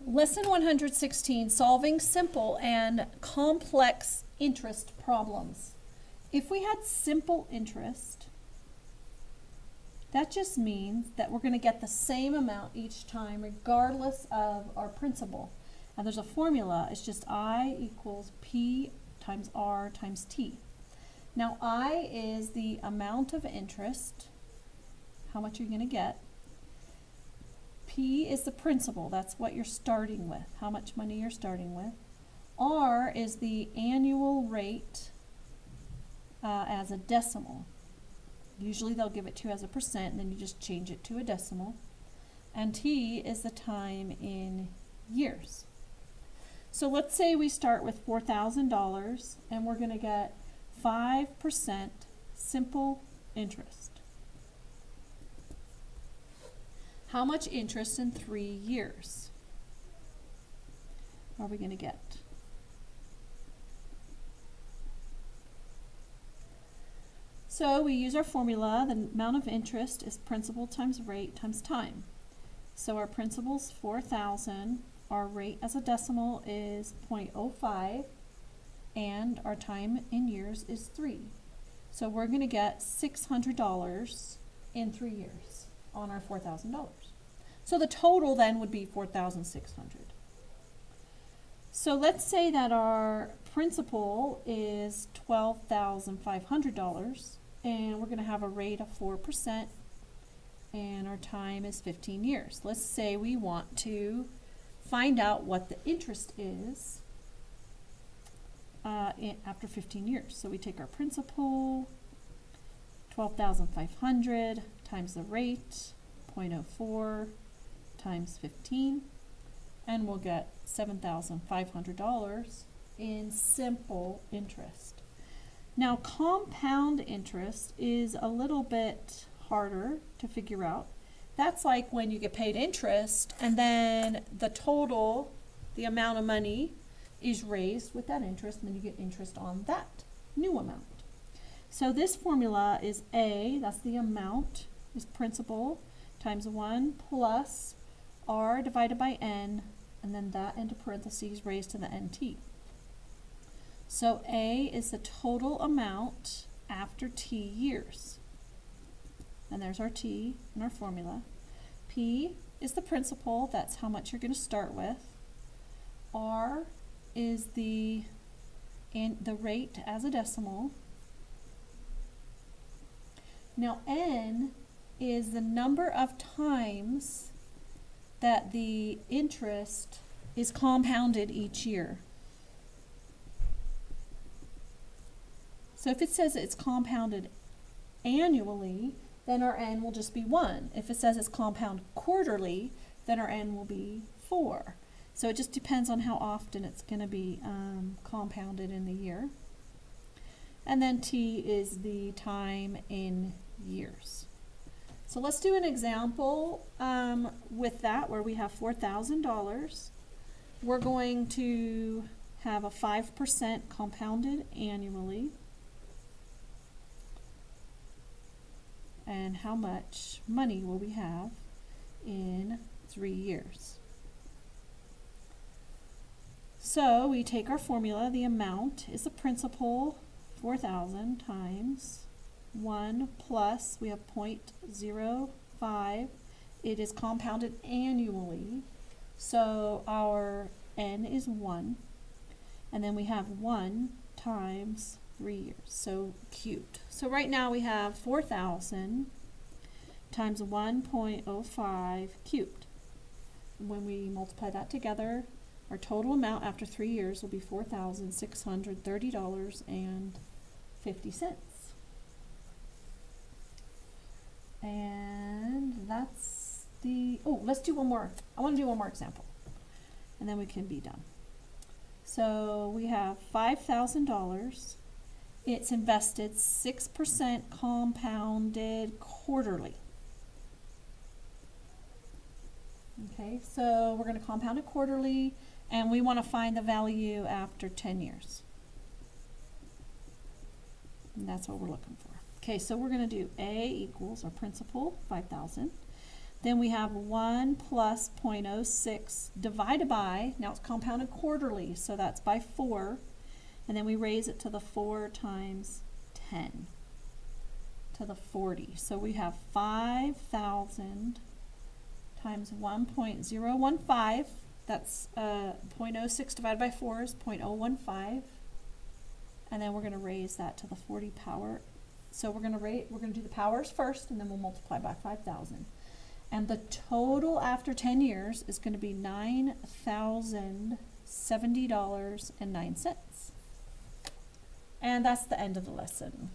Lesson 116, solving simple and complex interest problems. If we had simple interest, that just means that we're going to get the same amount each time regardless of our principal. Now there's a formula, it's just I equals P times R times T. Now I is the amount of interest, how much you're going to get. P is the principal, that's what you're starting with, how much money you're starting with. R is the annual rate as a decimal. Usually they'll give it to you as a percent, and then you just change it to a decimal. And T is the time in years. So let's say we start with $4,000 and we're going to get 5% simple interest. How much interest in 3 years are we going to get? So we use our formula. The amount of interest is principal times rate times time. So our principal is 4,000. Our rate as a decimal is 0.05. And our time in years is 3. So we're going to get $600 in 3 years on our $4,000. So the total then would be $4,600. So let's say that our principal is $12,500 and we're going to have a rate of 4% and our time is 15 years. Let's say we want to find out what the interest is after 15 years. So we take our principal, 12,500 times the rate, 0.04 times 15, and we'll get $7,500 in simple interest. Now compound interest is a little bit harder to figure out. That's like when you get paid interest and then the total, the amount of money is raised with that interest, and then you get interest on that new amount. So this formula is A, that's the amount, is principal, times 1 plus R divided by N, and then that into parentheses raised to the NT. So A is the total amount after T years. And there's our T in our formula. P is the principal, that's how much you're going to start with. R is the rate as a decimal. Now N is the number of times that the interest is compounded each year. So if it says it's compounded annually, then our N will just be 1. If it says it's compounded quarterly, then our N will be 4. So it just depends on how often it's going to be compounded in the year. And then T is the time in years. So let's do an example with that where we have $4,000. We're going to have a 5% compounded annually. And how much money will we have in 3 years? So we take our formula, the amount is the principal, 4,000 times 1 plus, we have 0.05. It is compounded annually, so our N is 1. And then we have 1 times 3 years, so cubed. So right now we have 4,000 times 1.05 cubed. When we multiply that together, our total amount after 3 years will be $4,630.50. And that's the, let's do one more. I want to do one more example, and then we can be done. So we have $5,000. It's invested 6% compounded quarterly. Okay, so we're going to compound it quarterly, and we want to find the value after 10 years. And that's what we're looking for. Okay, so we're going to do A equals our principal, 5,000. Then we have 1 plus 0.06 divided by, now it's compounded quarterly, so that's by 4. And then we raise it to the 4 times 10 to the 40. So we have 5,000 times 1.015. That's 0.06 divided by 4 is 0.015. And then we're going to raise that to the 40 power. So we're going to do the powers first, and then we'll multiply by 5,000. And the total after 10 years is going to be $9,070.09. And that's the end of the lesson.